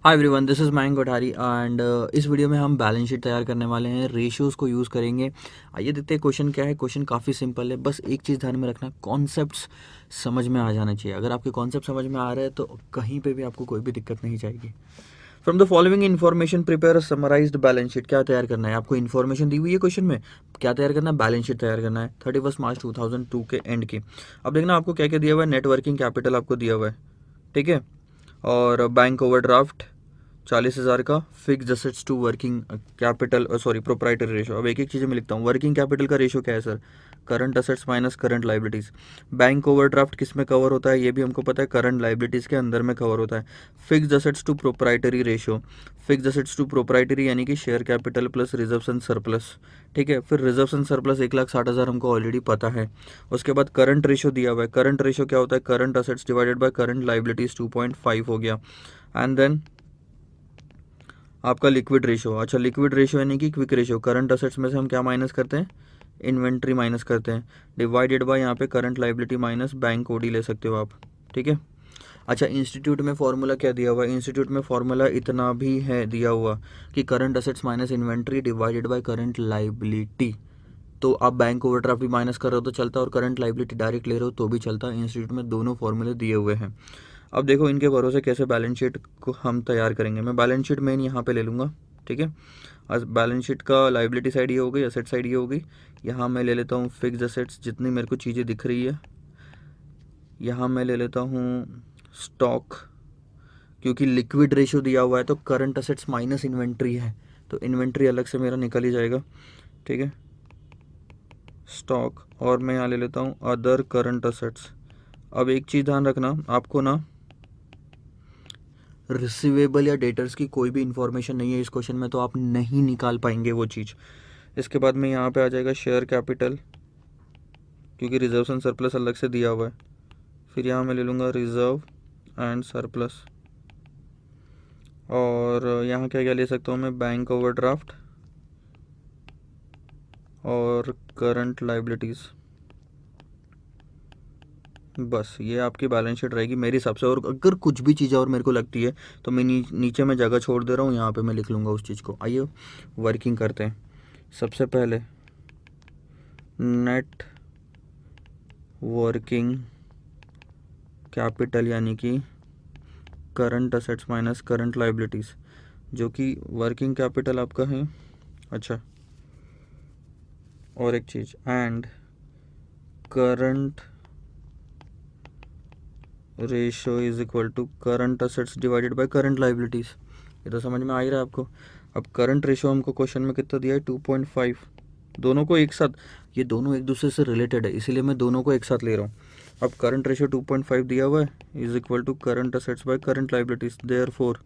Hi everyone, this is Mayank Kothari and इस video में हम बैलेंस शीट तैयार करने वाले हैं। रेशियोज़ को यूज़ करेंगे। आइए देखते हैं क्वेश्चन क्या है। क्वेश्चन काफ़ी सिंपल है, बस एक चीज़ ध्यान में रखना, कॉन्सेप्ट्स समझ में आ जाना चाहिए। अगर आपके कॉन्सेप्ट समझ में आ रहे हैं तो कहीं पे भी आपको कोई भी दिक्कत नहीं जाएगी। From the following information prepare summarised balance sheet. क्या तैयार करना है आपको? इन्फॉर्मेशन दी हुई है क्वेश्चन में, क्या तैयार करना है? बैलेंस शीट तैयार करना है 31 मार्च 2002 के एंड की। अब देखना आपको क्या क्या दिया हुआ है। नेट वर्किंग कैपिटल आपको दिया हुआ है, ठीक है, और बैंक ओवरड्राफ्ट 40,000 का, fix assets to working capital sorry proprietary ratio. अब एक एक चीज़ें मैं लिखता हूँ। वर्किंग कैपिटल का रेशो क्या है sir? Current assets minus current liabilities. Bank overdraft किस में कवर होता है ये भी हमको पता है, करंट लाइबिलिटीज़ के अंदर में कवर होता है। Fix assets to proprietary ratio, fix assets to proprietary यानी कि share capital plus reserves and surplus, ठीक है। फिर रिजर्व्स एंड सरप्लस 1,60,000 हमको ऑलरेडी पता है। उसके बाद करंट रेशो दिया हुआ है। करंट रेशो क्या होता है? Current assets divided by current liabilities 2.5 हो गया। एंड देन आपका लिक्विड रेशो। अच्छा, लिक्विड रेशो यानी कि क्विक रेशो। करंट असेट्स में से हम क्या माइनस करते हैं? इन्वेंट्री माइनस करते हैं, डिवाइडेड बाय यहाँ पे current liability minus bank OD ले सकते हो आप, ठीक है। अच्छा, इंस्टीट्यूट में फॉर्मूला क्या दिया हुआ है? इंस्टीट्यूट में फॉर्मूला इतना भी है दिया हुआ कि current assets minus inventory divided by current liability. तो आप बैंक ओवरड्राफ्ट भी माइनस कर रहे हो तो चलता है, और करंट लाइबिलिटी डायरेक्ट ले रहे हो तो भी चलता है। इंस्टीट्यूट में दोनों फॉर्मूले दिए हुए हैं। अब देखो इनके भरोसे कैसे बैलेंस शीट को हम तैयार करेंगे। मैं बैलेंस शीट मेन यहाँ पे ले लूँगा, ठीक है। आज बैलेंस शीट का लाइबिलिटी साइड ये हो गई, असेट साइड ये हो गई। यहाँ मैं ले लेता हूँ फिक्स असेट्स, जितनी मेरे को चीज़ें दिख रही है। यहाँ मैं ले लेता हूँ स्टॉक, क्योंकि लिक्विड रेशो दिया हुआ है तो करंट असेट्स माइनस इन्वेंट्री है, तो इन्वेंट्री अलग से मेरा निकल ही जाएगा, ठीक है। स्टॉक, और मैं यहाँ ले लेता हूँ अदर करंट असेट्स। अब एक चीज़ ध्यान रखना, आपको ना रिसीवेबल या डेटर्स की कोई भी इंफॉर्मेशन नहीं है इस क्वेश्चन में, तो आप नहीं निकाल पाएंगे वो चीज़। इसके बाद में यहाँ पे आ जाएगा शेयर कैपिटल, क्योंकि रिजर्व एंड सरप्लस अलग से दिया हुआ है। फिर यहाँ मैं ले लूँगा रिजर्व एंड सरप्लस, और यहाँ क्या क्या ले सकता हूँ मैं? बैंक ओवरड्राफ्ट और करंट लाइबिलिटीज़। बस ये आपकी बैलेंस शीट रहेगी मेरे हिसाब से। और अगर कुछ भी चीज़ और मेरे को लगती है तो मैं नीचे में जगह छोड़ दे रहा हूँ, यहाँ पे मैं लिख लूँगा उस चीज़ को। आइए वर्किंग करते हैं। सबसे पहले नेट वर्किंग कैपिटल यानी कि current assets minus current liabilities, जो कि वर्किंग कैपिटल आपका है। अच्छा, और एक चीज़, and current ratio is equal to current assets divided by current liabilities. ये तो समझ में आ ही रहा है आपको। अब करंट रेशो हमको क्वेश्चन में कितना दिया है? 2.5। दोनों को एक साथ, ये दोनों एक दूसरे से रिलेटेड है, इसीलिए मैं दोनों को एक साथ ले रहा हूँ। अब करंट रेशो 2.5 दिया हुआ है, is equal to current assets by current liabilities. Therefore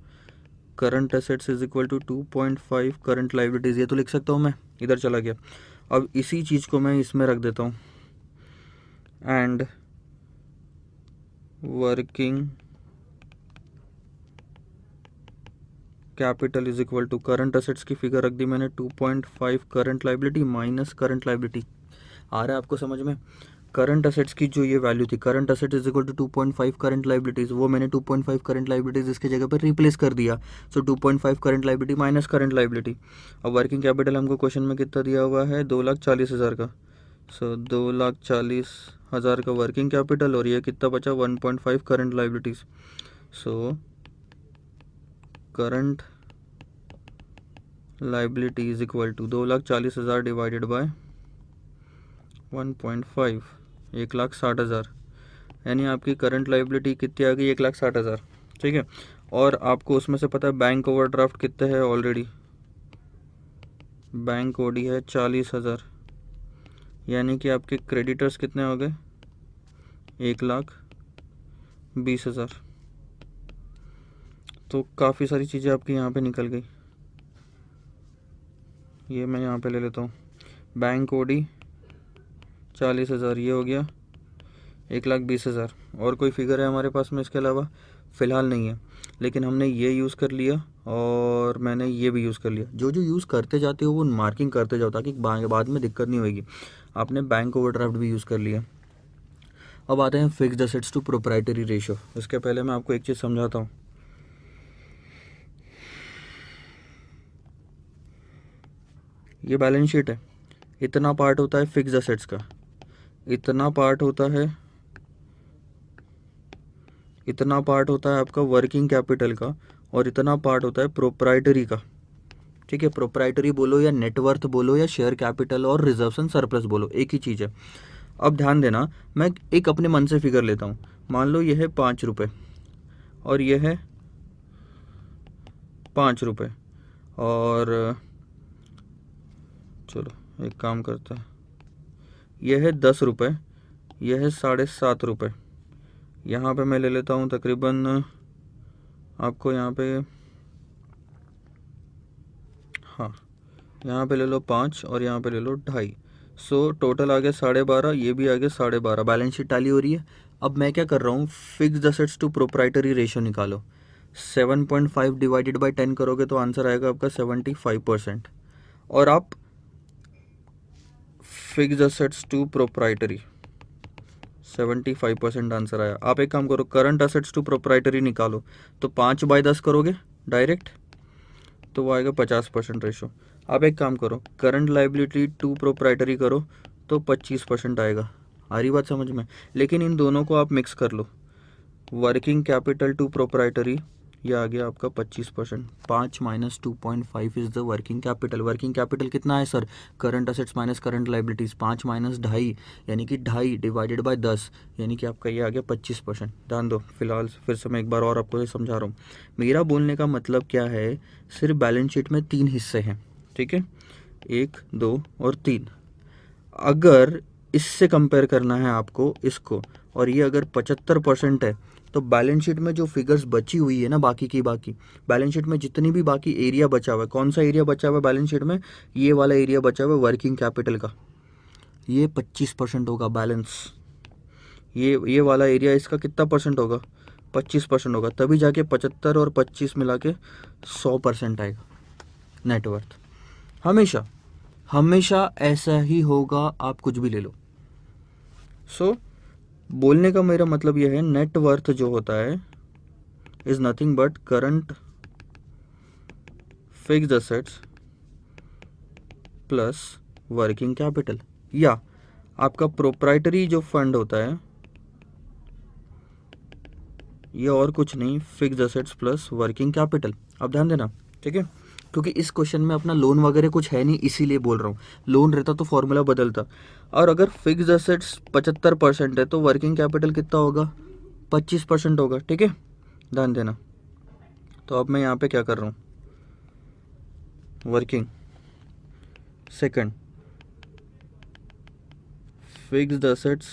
current assets is equal to 2.5 current liabilities. ये तो लिख सकता हूँ मैं, इधर चला गया। अब इसी चीज़ को मैं इसमें रख देता हूँ, and working capital is equal to current assets की फिगर रख दी मैंने 2.5 current liability minus current liability. आ रहा है आपको समझ में? करंट असेट्स की जो ये वैल्यू थी, current asset is equal to 2.5 current liabilities, वो मैंने 2.5 करंट लाइबिलिटीज इसके जगह पर रिप्लेस कर दिया। सो 2.5 current liability minus current liability. अब वर्किंग कैपिटल हमको क्वेश्चन में कितना दिया हुआ है? 2,40,000 का। सो 2,40,000 का वर्किंग कैपिटल, और ये कितना बचा? 1.5 current liabilities. So current liability is equal to 2,40,000 divided by 1.5, 1,60,000। यानी आपकी करंट लाइबिलिटी कितनी आ गई? 1,60,000, ठीक है। और आपको उसमें से पता है बैंक ओवरड्राफ्ट कितने है ऑलरेडी? बैंक ओडी है 40,000, यानी कि आपके क्रेडिटर्स कितने हो गए? 1,20,000। तो काफ़ी सारी चीज़ें आपकी यहाँ पे निकल गई। ये मैं यहाँ पे ले लेता हूँ, बैंक ओडी 40,000, ये हो गया 1,20,000। और कोई फिगर है हमारे पास में इसके अलावा? फ़िलहाल नहीं है, लेकिन हमने ये यूज़ कर लिया और मैंने ये भी यूज़ कर लिया। जो जो यूज़ करते जाते हो वो मार्किंग करते जाओ, ताकि बाद में दिक्कत नहीं होगी। आपने बैंक ओवरड्राफ्ट भी यूज़ कर लिया। अब आते हैं fixed assets to proprietary ratio. इसके पहले मैं आपको एक चीज़ समझाता हूँ। ये बैलेंस शीट है, इतना पार्ट होता है फिक्स्ड असेट्स का, इतना पार्ट होता है, इतना पार्ट होता है आपका वर्किंग कैपिटल का, और इतना पार्ट होता है प्रोप्राइटरी का। ठीक है, प्रोप्राइटरी बोलो या नेटवर्थ बोलो या शेयर कैपिटल और रिजर्व्स एंड सरप्लस बोलो, एक ही चीज़ है। अब ध्यान देना, मैं एक अपने मन से फिगर लेता हूँ। मान लो यह है 5 रुपये और यह है 5 रुपये, और चलो एक काम करते हैं, यह है 10 रुपये, यह है 7.5 रुपये। यहाँ पे मैं ले लेता हूँ तकरीबन आपको यहाँ पे, हाँ यहाँ पे ले लो 5 और यहाँ पे ले लो 2.5, सो टोटल आ गया 12.5, ये भी आ गया 12.5। बैलेंस शीट टाली हो रही है। अब मैं क्या कर रहा हूँ, fixed assets to proprietary ratio निकालो। 7.5 डिवाइडेड बाई 10 करोगे तो आंसर आएगा आपका 75%। और आप fixed assets to proprietary 75% answer आया। आप एक काम करो, करंट असेट्स टू प्रोप्राइटरी निकालो, तो 5/10 करोगे डायरेक्ट तो वो आएगा 50% रेशो। आप एक काम करो, करंट लाइबिलिटी टू प्रोप्राइटरी करो तो 25% आएगा। आ रही बात समझ में? लेकिन इन दोनों को आप मिक्स कर लो, वर्किंग कैपिटल टू प्रोप्राइटरी, ये आ गया आपका 25%। 5 minus 2.5 is the working capital. Working capital कितना है sir? Current assets minus current liabilities, 5 minus 2.5 यानी कि 2.5 डिवाइडेड बाय 10 यानी कि आपका ये आ गया 25%। ध्यान दो, फिलहाल फिर से मैं एक बार और आपको ये समझा रहा हूँ। मेरा बोलने का मतलब क्या है, सिर्फ बैलेंस शीट में 3 हिस्से हैं, ठीक है, 1, 2 और 3। अगर इससे कंपेयर करना है आपको इसको, और ये अगर 75% है, तो बैलेंस शीट में जो फिगर्स बची हुई है ना, बाकी की बाकी बैलेंस शीट में जितनी भी बाकी एरिया बचा हुआ है, कौन सा एरिया बचा हुआ है बैलेंस शीट में? ये वाला एरिया बचा हुआ है वर्किंग कैपिटल का, ये 25% होगा बैलेंस। ये वाला एरिया इसका कितना परसेंट होगा? 25% होगा, तभी जाके 75 और 25 मिला के 100% आएगा नेटवर्थ। हमेशा हमेशा ऐसा ही होगा, आप कुछ भी ले लो। सो बोलने का मेरा मतलब यह है, नेटवर्थ जो होता है is nothing but current fixed assets plus working capital, या आपका प्रोप्राइटरी जो फंड होता है ये और कुछ नहीं, fixed assets plus working capital. अब ध्यान देना, ठीक है, क्योंकि इस क्वेश्चन में अपना लोन वगैरह कुछ है नहीं, इसीलिए बोल रहा हूँ। लोन रहता तो फॉर्मूला बदलता। और अगर फिक्स्ड असेट्स 75% है तो वर्किंग कैपिटल कितना होगा? 25% होगा, ठीक है, ध्यान देना। तो अब मैं यहाँ पे क्या कर रहा हूँ, working, second fixed assets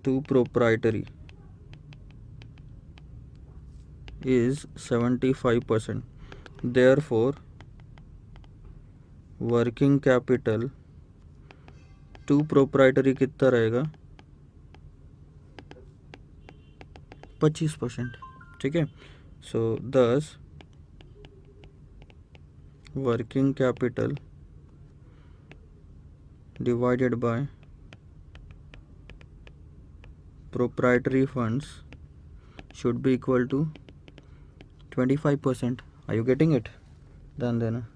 to proprietary is 75%, therefore working capital to proprietary कितना रहेगा? 25%, ठीक है। So thus working capital divided by proprietary funds should be equal to 25%। Are you getting it? ध्यान देना।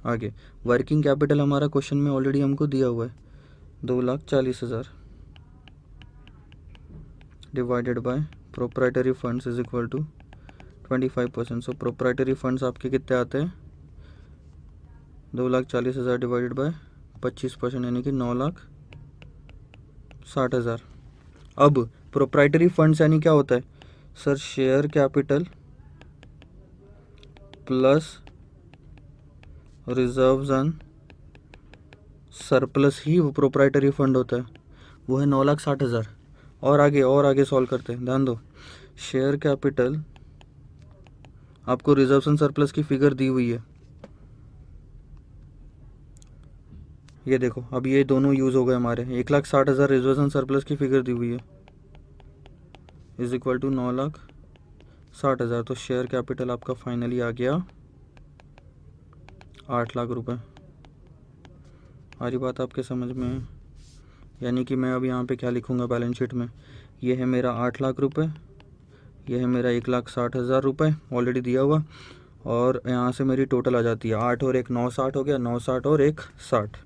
आगे वर्किंग कैपिटल हमारा क्वेश्चन में already हमको दिया हुआ है 2,40,000 divided by proprietary funds is equal to 25%। So proprietary funds आपके कितने आते हैं? 2,40,000 डिवाइडेड बाय 25% यानी कि 9,60,000। अब प्रोप्राइटरी फंड्स यानी क्या होता है sir? Share capital plus reserves and surplus ही वो प्रोप्राइटरी फंड होता है, वो है 9,60,000। और आगे सॉल्व करते हैं, ध्यान दो। शेयर कैपिटल, आपको रिजर्व्स एंड सरप्लस की फिगर दी हुई है, ये देखो। अब ये दोनों यूज हो गए हमारे। 1,60,000 रिजर्व्स एंड सरप्लस की फिगर दी हुई है इज इक्वल टू 9,60,000। तो शेयर कैपिटल आपका फाइनली आ गया 8 लाख रुपए। आ रही बात आपके समझ में? यानी कि मैं अब यहाँ पे क्या लिखूँगा बैलेंस शीट में? ये है मेरा 8 लाख रुपए, ये है मेरा 1,60,000 रुपये ऑलरेडी दिया हुआ, और यहाँ से मेरी टोटल आ जाती है 8 और 1 9, 60 हो गया, 9 60 और 1 60,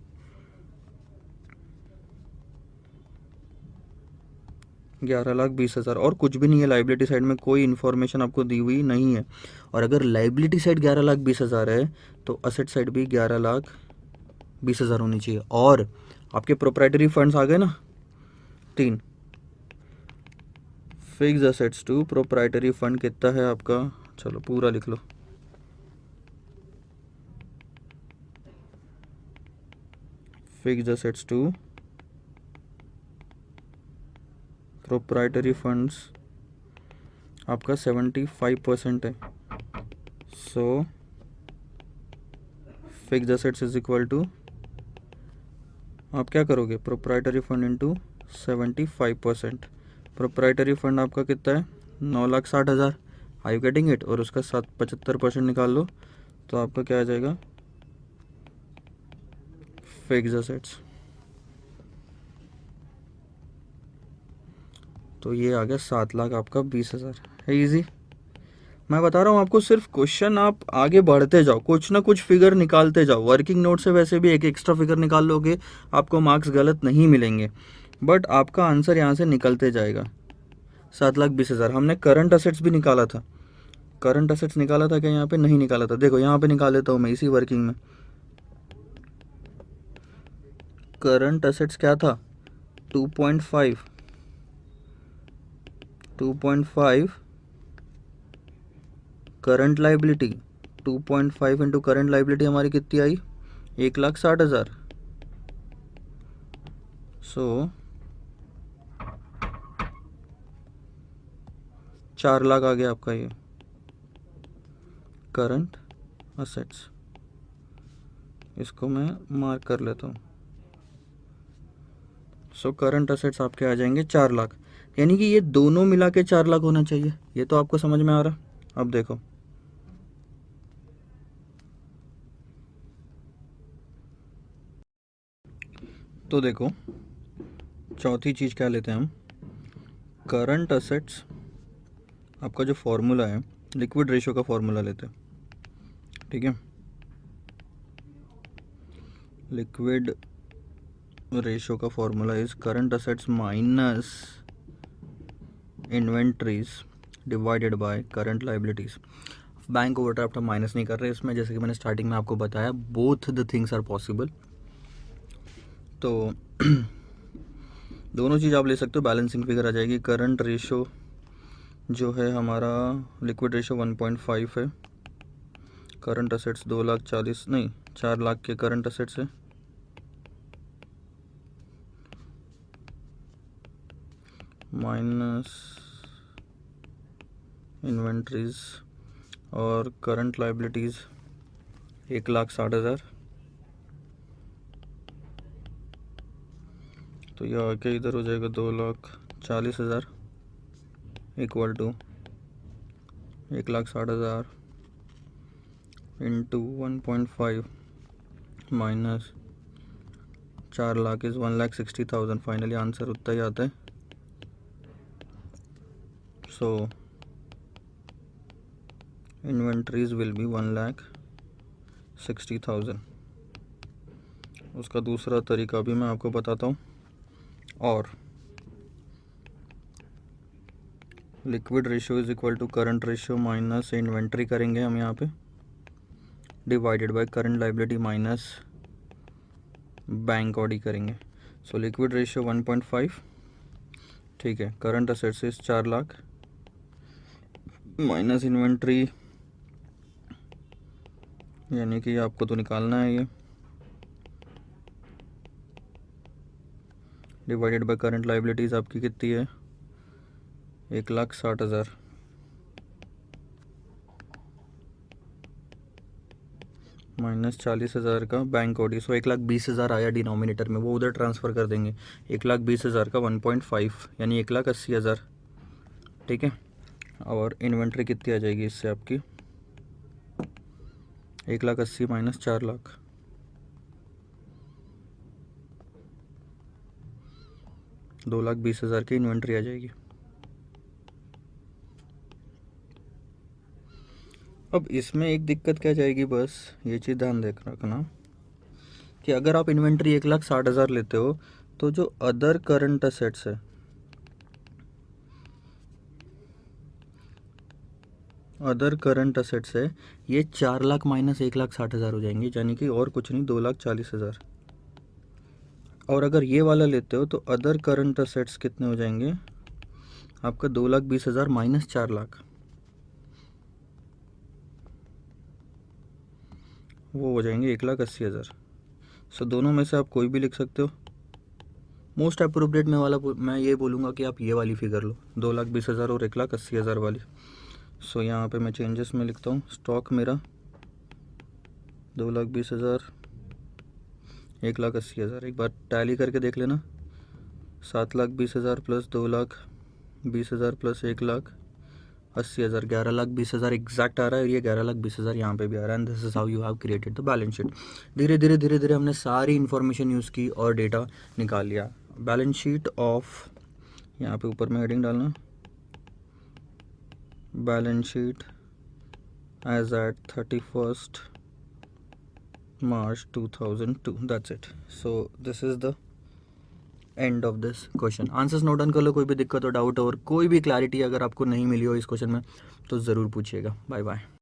11,20,000 और कुछ भी नहीं है। लाइबिलिटी साइड में कोई इन्फॉर्मेशन आपको दी हुई नहीं है। और अगर लाइबिलिटी साइड 11,20,000 है तो असेट साइड भी 11,20,000 होनी चाहिए। और आपके प्रोप्राइटरी फंड्स आ गए ना, 3। Fix assets to proprietary fund कितना है आपका, चलो पूरा लिख लो। Fix assets to proprietary funds आपका 75% है। So fix assets is equal to, आप क्या करोगे, proprietary fund into 75%। Proprietary fund आपका कितना है, 9,60,000। I you getting it? और उसका 75% निकाल लो तो आपका क्या आ जाएगा, फिक्स असेट्स। तो ये आ गया 7,00,000 आपका 20,000। है इजी। मैं बता रहा हूँ आपको, सिर्फ क्वेश्चन आप आगे बढ़ते जाओ, कुछ ना कुछ फिगर निकालते जाओ। वर्किंग नोट से वैसे भी एक एक्स्ट्रा फिगर निकाल लोगे, आपको मार्क्स गलत नहीं मिलेंगे, बट आपका आंसर यहाँ से निकलते जाएगा। 7,20,000 हमने करंट असेट्स भी निकाला था। करंट असेट्स निकाला था क्या यहाँ पे? नहीं निकाला था। देखो यहाँ पे निकाल लेता हूँ मैं इसी वर्किंग में। करंट असेट्स क्या था, 2.5 current liability, 2.5 into current liability हमारी कितनी आई, 1,60,000। सो 4,00,000 आ गया आपका ये करंट असेट्स। इसको मैं मार्क कर लेता हूँ। सो करंट असेट्स आपके आ जाएंगे 4,00,000, यानी कि ये दोनों मिला के 4,00,000 होना चाहिए। ये तो आपको समझ में आ रहा। अब देखो, तो देखो चौथी चीज़ क्या लेते हैं हम, करंट असेट्स आपका जो फॉर्मूला है, लिक्विड रेशियो का फॉर्मूला लेते हैं। ठीक है, लिक्विड रेशियो का formula is current assets minus inventories divided by current liabilities. Bank overdraft हम माइनस नहीं कर रहे इसमें, जैसे कि मैंने स्टार्टिंग में आपको बताया, both the things are possible. तो दोनों चीज़ आप ले सकते हो, बैलेंसिंग फिगर आ जाएगी। करंट रेशो जो है हमारा, लिक्विड रेशो 1.5 है, करंट असेट्स 2,40,000 नहीं 4,00,000 के करंट असेट्स है, माइनस इन्वेंट्रीज और करंट लाइबिलिटीज़ 1,60,000। तो यह आके इधर हो जाएगा 2,40,000 equal to 1,60,000 into 1.5 minus 4,00,000 is 1,60,000। Finally answer उतना ही आता है। So inventories will be 1,60,000। उसका दूसरा तरीका भी मैं आपको बताता हूँ। और liquid ratio is equal to current ratio minus inventory करेंगे हम यहाँ पे, divided by current liability minus bank OD करेंगे। सो लिक्विड रेशियो 1.5, ठीक है, current assets is 4,00,000 minus inventory, यानी कि आपको तो निकालना है ये, डिवाइडेड बाय करंट लाइबिलिटीज़ आपकी कितनी है, 1,60,000 माइनस 40,000 का बैंक ऑडी। सो 1,20,000 आया डिनोमिनेटर में, वो उधर ट्रांसफ़र कर देंगे। 1,20,000 का 1.5 यानी 1,80,000। ठीक है, और इन्वेंट्री कितनी आ जाएगी इससे आपकी, 1,80,000 माइनस 4,00,000, 2,20,000 की इन्वेंट्री आ जाएगी। अब इसमें एक दिक्कत क्या जाएगी, बस ये चीज़ ध्यान देख रखना कि अगर आप इन्वेंट्री 1,60,000 लेते हो तो जो अदर करंट असेट्स है, अदर करंट असेट्स है, ये 4,00,000 माइनस 1,60,000 हो जाएंगे, यानी कि और कुछ नहीं 2,40,000। और अगर ये वाला लेते हो तो अदर करंट असेट्स कितने हो जाएंगे आपका, 2,20,000 माइनस 4,00,000, वो हो जाएंगे 1,80,000। सो दोनों में से आप कोई भी लिख सकते हो। मोस्ट अप्रोप्रिएट मैं ये बोलूँगा कि आप ये वाली फिगर लो, 2,20,000 और 1,80,000 वाली। सो यहाँ पे मैं चेंजेस में लिखता हूँ, स्टॉक मेरा 2,20,000 1,80,000, एक बार टैली करके देख लेना, 7,20,000 प्लस 2,20,000 प्लस 1,80,000, 11,20,000 एग्जैक्ट आ रहा है, और ये 11,20,000 यहाँ पे भी आ रहा है। And this is how you have created the balance sheet. धीरे धीरे धीरे धीरे हमने सारी इन्फॉर्मेशन यूज़ की और डेटा निकाल लिया। बैलेंस शीट ऑफ, यहाँ पे ऊपर में हेडिंग डालना, balance sheet as at 31st March 2002, that's it. So this is the end of this question. Answers note down कर लो, कोई भी दिक्कत हो, डाउट हो, और कोई भी क्लैरिटी अगर आपको नहीं मिली हो इस क्वेश्चन में तो ज़रूर पूछिएगा। Bye bye.